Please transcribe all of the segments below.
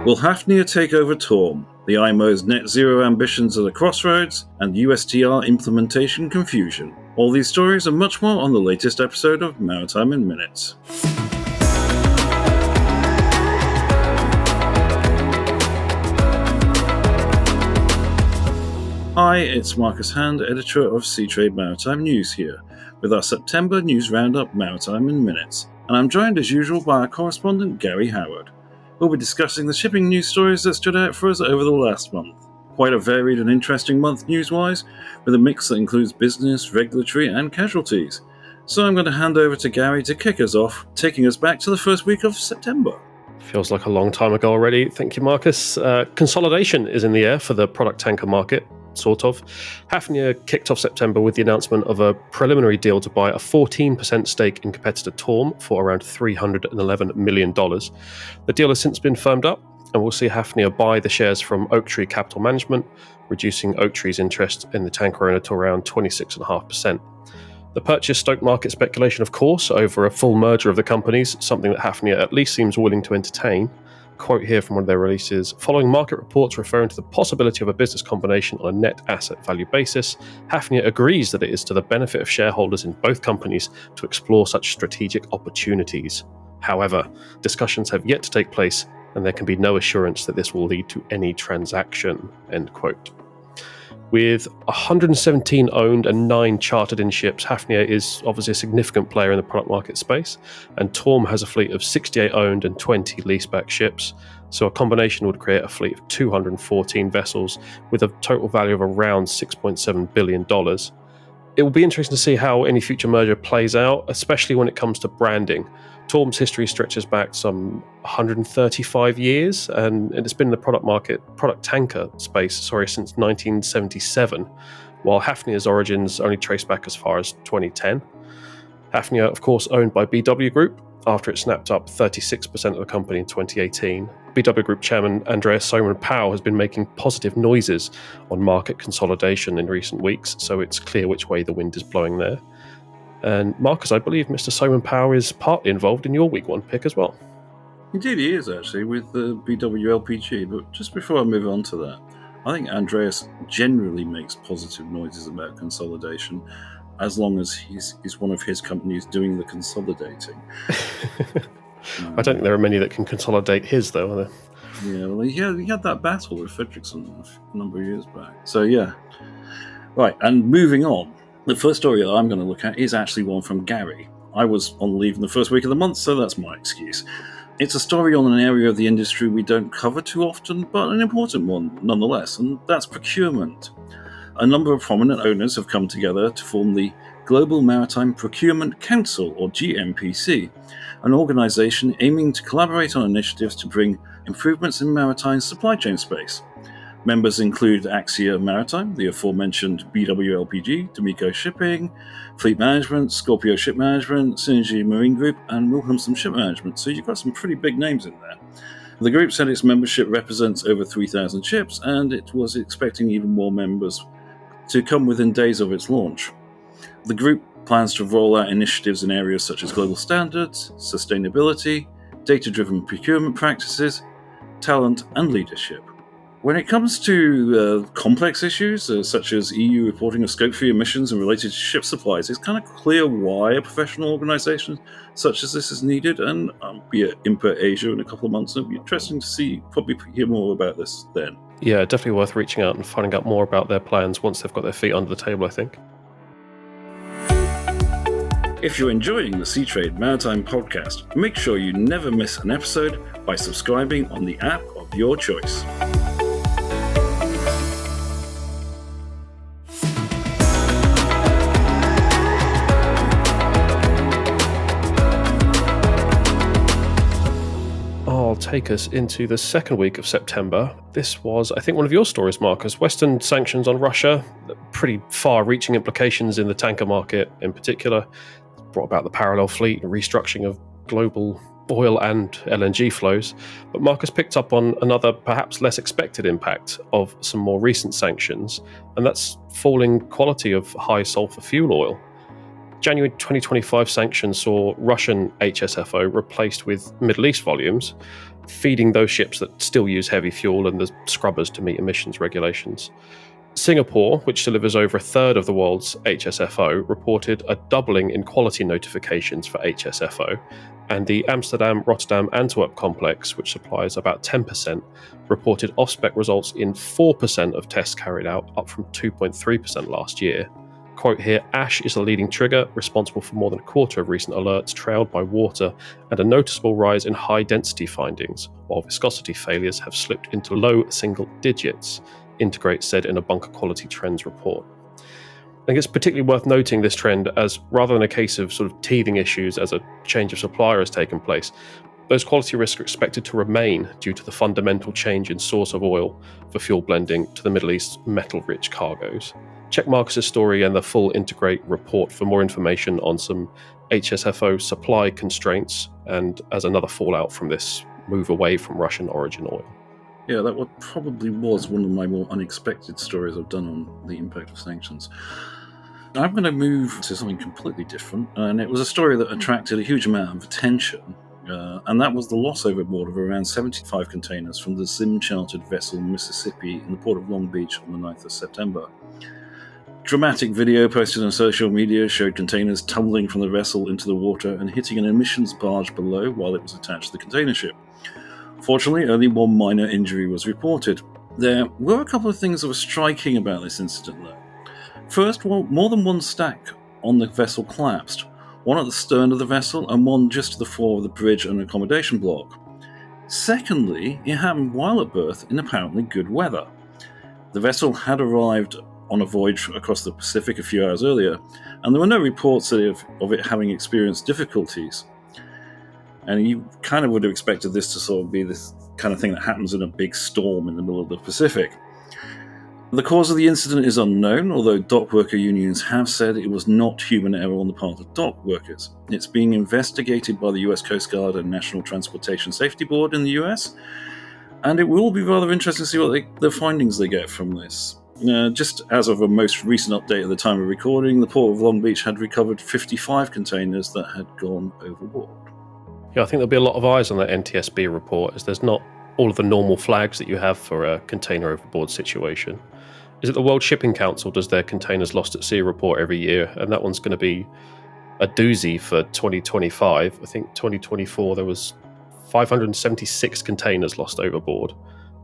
Will Hafnia take over Torm? The IMO's net zero ambitions at a crossroads, and USTR implementation confusion. All these stories and much more on the latest episode of Maritime in Minutes. Hi, it's Marcus Hand, editor of Seatrade Maritime News here, with our September news roundup Maritime in Minutes, and I'm joined as usual by our correspondent Gary Howard. We'll be discussing the shipping news stories that stood out for us over the last month. Quite a varied and interesting month news-wise, with a mix that includes business, regulatory and casualties. So I'm going to hand over to Gary to kick us off, taking us back to the first week of September. Feels like a long time ago already. Thank you, Marcus. Consolidation is in the air for the product tanker market. Sort of. Hafnia kicked off September with the announcement of a preliminary deal to buy a 14% stake in competitor Torm for around $311 million. The deal has since been firmed up, and we'll see Hafnia buy the shares from Oaktree Capital Management, reducing Oaktree's interest in the tanker owner to around 26.5%. The purchase stoked market speculation, of course, over a full merger of the companies, something that Hafnia at least seems willing to entertain. Quote here from one of their releases: following market reports referring to the possibility of a business combination on a net asset value basis, Hafnia agrees that it is to the benefit of shareholders in both companies to explore such strategic opportunities. However, discussions have yet to take place, and there can be no assurance that this will lead to any transaction. End quote. With 117 owned and 9 chartered-in ships, Hafnia is obviously a significant player in the product market space, and Torm has a fleet of 68 owned and 20 leaseback ships, so a combination would create a fleet of 214 vessels with a total value of around $6.7 billion. It will be interesting to see how any future merger plays out, especially when it comes to branding. Torm's history stretches back some 135 years, and it's been in the product tanker space, since 1977, while Hafnia's origins only trace back as far as 2010. Hafnia, of course, owned by BW Group, after it snapped up 36% of the company in 2018. BW Group chairman Andreas Sohmen-Pauw has been making positive noises on market consolidation in recent weeks, so it's clear which way the wind is blowing there. And Marcus, I believe Mr. Sohmen-Pauw is partly involved in your Week 1 pick as well. Indeed he is, actually, with the BWLPG, but just before I move on to that, I think Andreas generally makes positive noises about consolidation, as long as he's one of his companies doing the consolidating. I don't think there are many that can consolidate his, though, are there? Yeah, well, he had that battle with Fredrickson a number of years back. So, yeah. Right, and moving on. The first story that I'm going to look at is actually one from Gary. I was on leave in the first week of the month, so that's my excuse. It's a story on an area of the industry we don't cover too often, but an important one nonetheless, and that's procurement. A number of prominent owners have come together to form the Global Maritime Procurement Council, or GMPC, an organisation aiming to collaborate on initiatives to bring improvements in maritime supply chain space. Members include Axia Maritime, the aforementioned BWLPG, D'Amico Shipping, Fleet Management, Scorpio Ship Management, Synergy Marine Group, and Wilhelmsen Ship Management. So you've got some pretty big names in there. The group said its membership represents over 3,000 ships, and it was expecting even more members to come within days of its launch. The group plans to roll out initiatives in areas such as global standards, sustainability, data-driven procurement practices, talent, and leadership. When it comes to complex issues, such as EU reporting of Scope 3 emissions and related to ship supplies, it's kind of clear why a professional organisation such as this is needed, and I'll be at Import Asia in a couple of months, and it'll be interesting to probably hear more about this then. Yeah, definitely worth reaching out and finding out more about their plans once they've got their feet under the table, I think. If you're enjoying the Seatrade Maritime podcast, make sure you never miss an episode by subscribing on the app of your choice. I'll take us into the second week of September. This was, I think, one of your stories, Marcus. Western sanctions on Russia, pretty far-reaching implications in the tanker market in particular, brought about the parallel fleet and restructuring of global oil and LNG flows. But Marcus picked up on another, perhaps less expected impact of some more recent sanctions, and that's falling quality of high sulfur fuel oil. January 2025 sanctions saw Russian HSFO replaced with Middle East volumes, feeding those ships that still use heavy fuel and the scrubbers to meet emissions regulations. Singapore, which delivers over a third of the world's HSFO, reported a doubling in quality notifications for HSFO, and the Amsterdam, Rotterdam, Antwerp complex, which supplies about 10%, reported off-spec results in 4% of tests carried out, up from 2.3% last year. Quote here, ash is the leading trigger, responsible for more than a quarter of recent alerts, trailed by water, and a noticeable rise in high-density findings, while viscosity failures have slipped into low single digits, Integrate said in a bunker quality trends report. I think it's particularly worth noting this trend as, rather than a case of sort of teething issues as a change of supplier has taken place, those quality risks are expected to remain due to the fundamental change in source of oil for fuel blending to the Middle East's metal-rich cargoes. Check Marcus's story and the full Integrate report for more information on some HSFO supply constraints and as another fallout from this move away from Russian origin oil. Yeah, that probably was one of my more unexpected stories I've done on the impact of sanctions. I'm going to move to something completely different, and it was a story that attracted a huge amount of attention, and that was the loss overboard of around 75 containers from the Zim-chartered vessel Mississippi in the port of Long Beach on the 9th of September. Dramatic video posted on social media showed containers tumbling from the vessel into the water and hitting an emissions barge below while it was attached to the container ship. Fortunately, only one minor injury was reported. There were a couple of things that were striking about this incident, though. First, more than one stack on the vessel collapsed, one at the stern of the vessel and one just to the fore of the bridge and accommodation block. Secondly, it happened while at berth in apparently good weather. The vessel had arrived on a voyage across the Pacific a few hours earlier, and there were no reports of it having experienced difficulties. And you kind of would have expected this to sort of be this kind of thing that happens in a big storm in the middle of the Pacific. The cause of the incident is unknown, although dock worker unions have said it was not human error on the part of dock workers. It's being investigated by the US Coast Guard and National Transportation Safety Board in the US, and it will be rather interesting to see what the findings they get from this. Just as of a most recent update at the time of recording, the Port of Long Beach had recovered 55 containers that had gone overboard. Yeah, I think there'll be a lot of eyes on that NTSB report, as there's not all of the normal flags that you have for a container overboard situation. Is it the World Shipping Council does their containers lost at sea report every year, and that one's going to be a doozy for 2025. I think 2024 there was 576 containers lost overboard,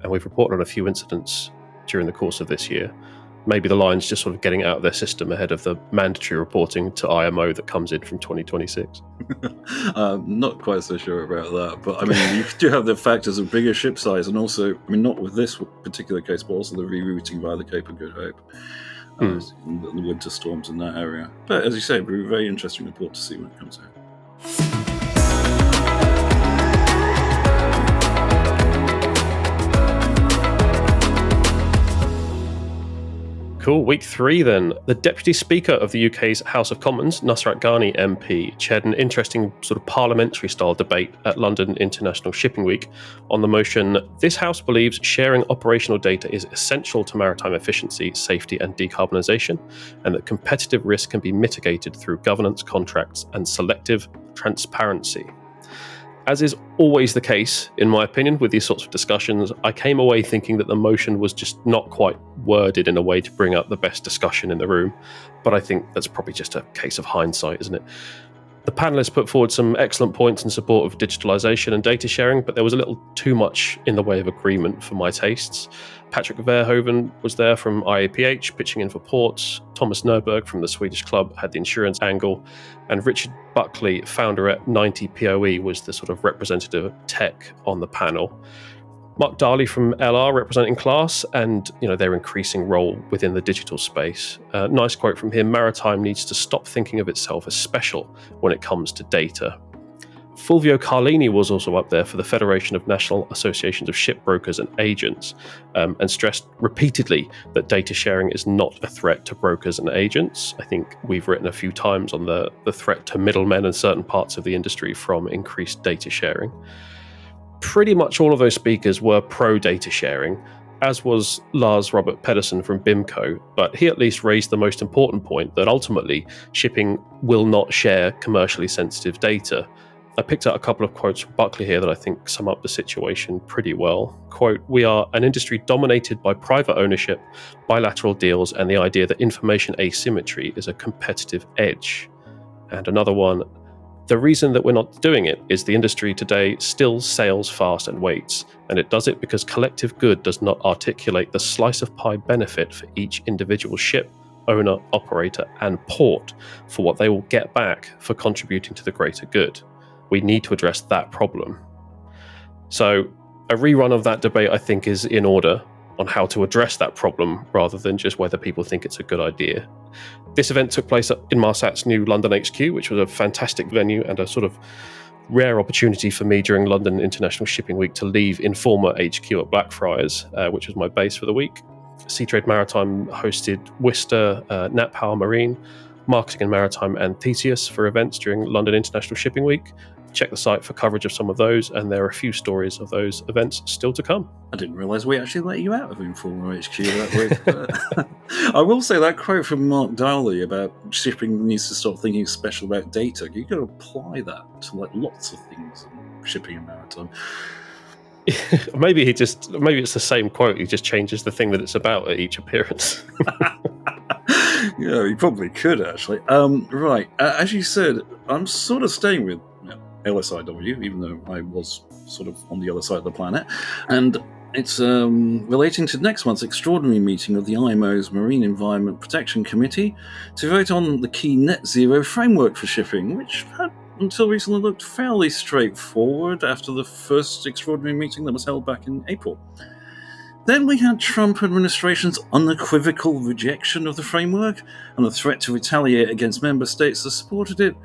and we've reported on a few incidents during the course of this year. Maybe the line's just sort of getting out of their system ahead of the mandatory reporting to IMO that comes in from 2026. Not quite so sure about that, but I mean, you do have the factors of bigger ship size, and also, I mean, not with this particular case, but also the rerouting via the Cape of Good Hope, in the winter storms in that area. But as you say, it'll be a very interesting report to see when it comes out. Cool. Week 3 then. The Deputy Speaker of the UK's House of Commons, Nusrat Ghani MP, chaired an interesting sort of parliamentary style debate at London International Shipping Week on the motion, "This House believes sharing operational data is essential to maritime efficiency, safety and decarbonisation, and that competitive risk can be mitigated through governance, contracts and selective transparency." As is always the case, in my opinion, with these sorts of discussions, I came away thinking that the motion was just not quite worded in a way to bring up the best discussion in the room, but I think that's probably just a case of hindsight, isn't it? The panellists put forward some excellent points in support of digitalisation and data sharing, but there was a little too much in the way of agreement for my tastes. Patrick Verhoeven was there from IAPH, pitching in for ports. Thomas Nerberg from the Swedish club had the insurance angle. And Richard Buckley, founder at 90 POE, was the sort of representative of tech on the panel. Mark Darley from LR representing Class and their increasing role within the digital space. Nice quote from him, "Maritime needs to stop thinking of itself as special when it comes to data." Fulvio Carlini was also up there for the Federation of National Associations of Shipbrokers and Agents, and stressed repeatedly that data sharing is not a threat to brokers and agents. I think we've written a few times on the threat to middlemen and certain parts of the industry from increased data sharing. Pretty much all of those speakers were pro-data sharing, as was Lars Robert Pedersen from BIMCO, but he at least raised the most important point that ultimately shipping will not share commercially sensitive data. I picked out a couple of quotes from Buckley here that I think sum up the situation pretty well. Quote, "We are an industry dominated by private ownership, bilateral deals, and the idea that information asymmetry is a competitive edge." And another one, "The reason that we're not doing it is the industry today still sails fast and waits, and it does it because collective good does not articulate the slice of pie benefit for each individual ship, owner, operator, and port for what they will get back for contributing to the greater good. We need to address that problem." So a rerun of that debate, I think, is in order on how to address that problem rather than just whether people think it's a good idea. This event took place in Marsat's new London HQ, which was a fantastic venue and a sort of rare opportunity for me during London International Shipping Week to leave Informa HQ at Blackfriars, which was my base for the week. Seatrade Maritime hosted Worcester, Nat Power Marine, Marketing and Maritime, and Theseus for events during London International Shipping Week. Check the site for coverage of some of those, and there are a few stories of those events still to come. I didn't realise we actually let you out of Informa HQ that week. But I will say that quote from Mark Dowley about shipping needs to stop thinking special about data. You've got to apply that to like lots of things in shipping and maritime. Maybe it's the same quote. He just changes the thing that it's about at each appearance. Yeah, he probably could actually. Right, as you said, I'm sort of staying with LSIW, even though I was sort of on the other side of the planet, and it's relating to next month's extraordinary meeting of the IMO's Marine Environment Protection Committee to vote on the key net zero framework for shipping, which had until recently looked fairly straightforward after the first extraordinary meeting that was held back in April. Then we had Trump administration's unequivocal rejection of the framework and the threat to retaliate against member states that supported it.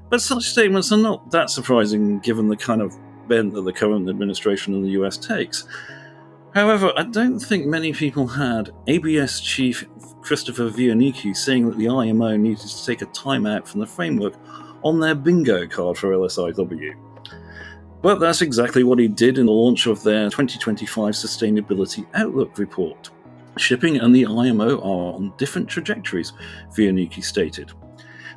But such statements are not that surprising given the kind of bent that the current administration in the US takes. However, I don't think many people had ABS chief Christopher Viernicki saying that the IMO needed to take a time out from the framework on their bingo card for LSIW. But that's exactly what he did in the launch of their 2025 Sustainability Outlook report. Shipping and the IMO are on different trajectories, Viernicki stated.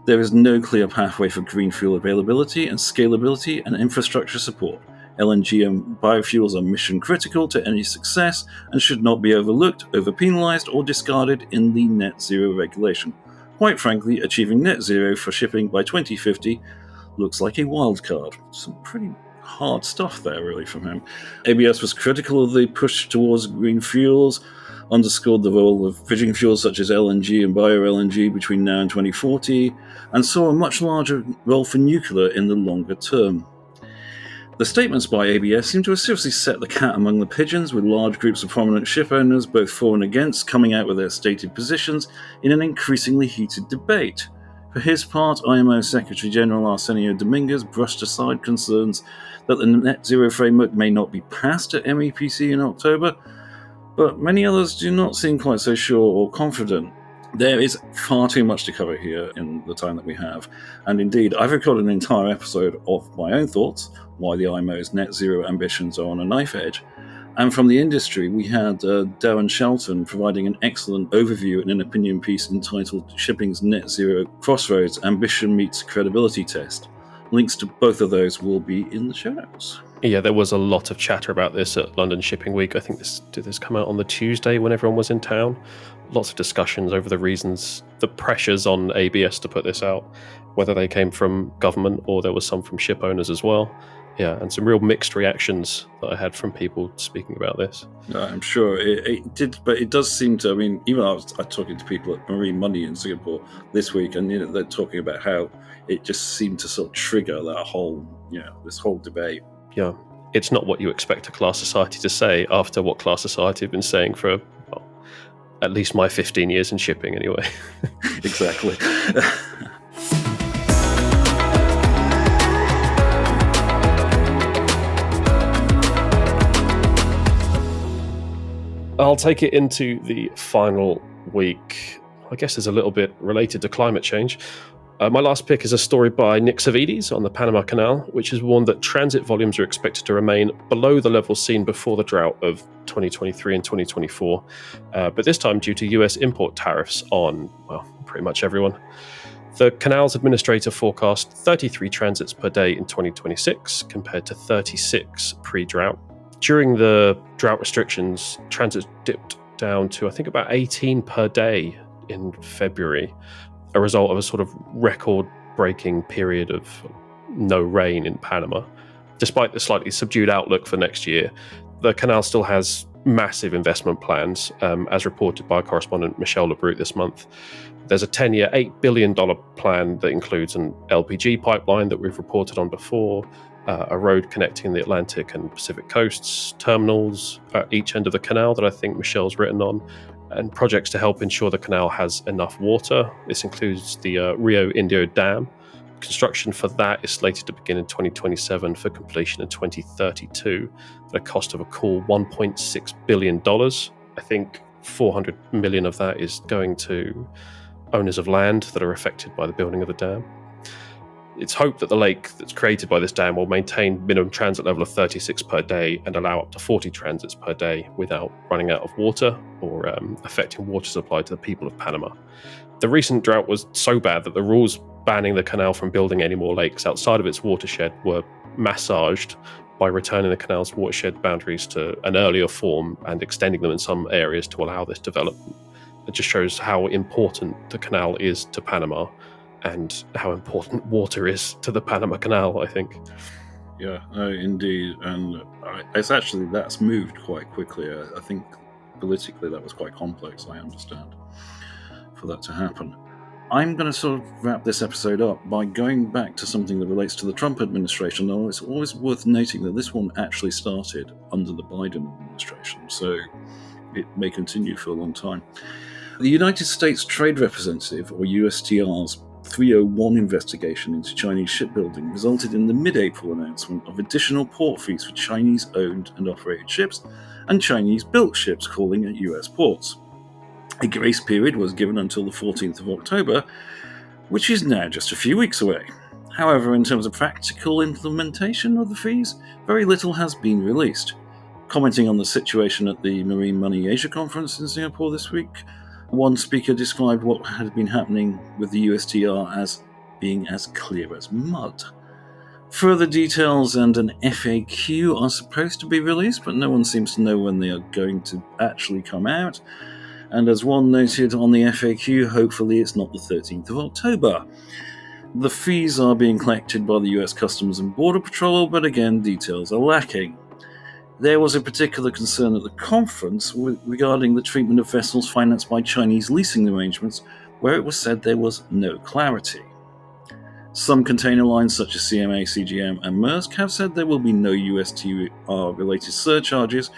There is no clear pathway for green fuel availability and scalability and infrastructure support. LNG and biofuels are mission critical to any success and should not be overlooked, over-penalised or discarded in the net zero regulation. Quite frankly, achieving net zero for shipping by 2050 looks like a wild card. Some pretty hard stuff there, really, from him. ABS was critical of the push towards green fuels, underscored the role of bridging fuels such as LNG and bio-LNG between now and 2040, and saw a much larger role for nuclear in the longer term. The statements by ABS seem to have seriously set the cat among the pigeons, with large groups of prominent ship owners, both for and against, coming out with their stated positions in an increasingly heated debate. For his part, IMO Secretary-General Arsenio Dominguez brushed aside concerns that the net zero framework may not be passed at MEPC in October, but many others do not seem quite so sure or confident. There is far too much to cover here in the time that we have, and indeed, I've recorded an entire episode of my own thoughts, why the IMO's net zero ambitions are on a knife edge. And from the industry, we had Darren Shelton providing an excellent overview in an opinion piece entitled Shipping's Net Zero Crossroads, Ambition Meets Credibility Test. Links to both of those will be in the show notes. Yeah, there was a lot of chatter about this at London Shipping Week. I think did this come out on the Tuesday when everyone was in town? Lots of discussions over the reasons, the pressures on ABS to put this out, whether they came from government or there was some from ship owners as well. Yeah, and some real mixed reactions that I had from people speaking about this. I'm sure it did, but it does seem to, I mean, even I was talking to people at Marine Money in Singapore this week, and they're talking about how it just seemed to sort of trigger that whole, this whole debate. Yeah, it's not what you expect a class society to say after what class society have been saying for at least my 15 years in shipping anyway. Exactly. I'll take it into the final week. I guess it's a little bit related to climate change. My last pick is a story by Nick Savides on the Panama Canal, which has warned that transit volumes are expected to remain below the levels seen before the drought of 2023 and 2024, but this time due to US import tariffs on, well, pretty much everyone. The canal's administrator forecast 33 transits per day in 2026 compared to 36 pre-drought. During the drought restrictions, transits dipped down to, I think, about 18 per day in February, a result of a sort of record-breaking period of no rain in Panama. Despite the slightly subdued outlook for next year, the canal still has massive investment plans, as reported by correspondent Michelle LeBrute this month. There's a 10-year, $8 billion plan that includes an LPG pipeline that we've reported on before, a road connecting the Atlantic and Pacific coasts, terminals at each end of the canal that I think Michelle's written on, and projects to help ensure the canal has enough water. This includes the Rio Indio Dam. Construction for that is slated to begin in 2027 for completion in 2032 at a cost of a cool $1.6 billion. I think 400 million of that is going to owners of land that are affected by the building of the dam. It's hoped that the lake that's created by this dam will maintain minimum transit level of 36 per day and allow up to 40 transits per day without running out of water or affecting water supply to the people of Panama. The recent drought was so bad that the rules banning the canal from building any more lakes outside of its watershed were massaged by returning the canal's watershed boundaries to an earlier form and extending them in some areas to allow this development. It just shows how important the canal is to Panama and how important water is to the Panama Canal, I think. Yeah, indeed. And that's moved quite quickly. I think politically that was quite complex, I understand, for that to happen. I'm going to sort of wrap this episode up by going back to something that relates to the Trump administration, though it's always worth noting that this one actually started under the Biden administration, so it may continue for a long time. The United States Trade Representative, or USTR's 301 investigation into Chinese shipbuilding resulted in the mid-April announcement of additional port fees for Chinese-owned and operated ships and Chinese-built ships calling at US ports. A grace period was given until the 14th of October, which is now just a few weeks away. However, in terms of practical implementation of the fees, very little has been released. Commenting on the situation at the Marine Money Asia Conference in Singapore this week, one speaker described what had been happening with the USTR as being as clear as mud. Further details and an FAQ are supposed to be released, but no one seems to know when they are going to actually come out. And as one noted on the FAQ, hopefully it's not the 13th of October. The fees are being collected by the US Customs and Border Patrol, but again, details are lacking. There was a particular concern at the conference regarding the treatment of vessels financed by Chinese leasing arrangements, where it was said there was no clarity. Some container lines such as CMA, CGM, and Maersk have said there will be no USTR-related surcharges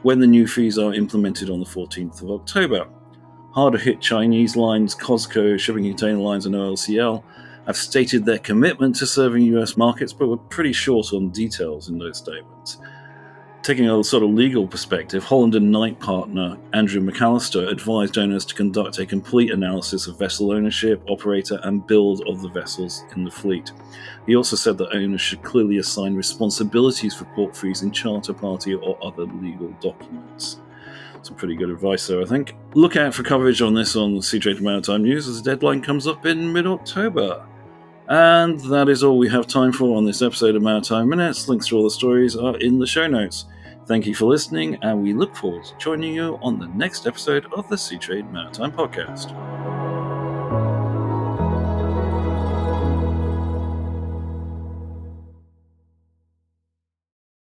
when the new fees are implemented on the 14th of October. Harder-hit Chinese lines, COSCO, Shipping Container Lines, and OLCL have stated their commitment to serving US markets, but were pretty short on details in those statements. Taking a sort of legal perspective, Holland and Knight partner Andrew McAllister advised owners to conduct a complete analysis of vessel ownership, operator, and build of the vessels in the fleet. He also said that owners should clearly assign responsibilities for port fees in charter party or other legal documents. Some pretty good advice there, I think. Look out for coverage on this on Seatrade Maritime News as the deadline comes up in mid-October. And that is all we have time for on this episode of Maritime Minutes. Links to all the stories are in the show notes. Thank you for listening, and we look forward to joining you on the next episode of the Seatrade Maritime Podcast.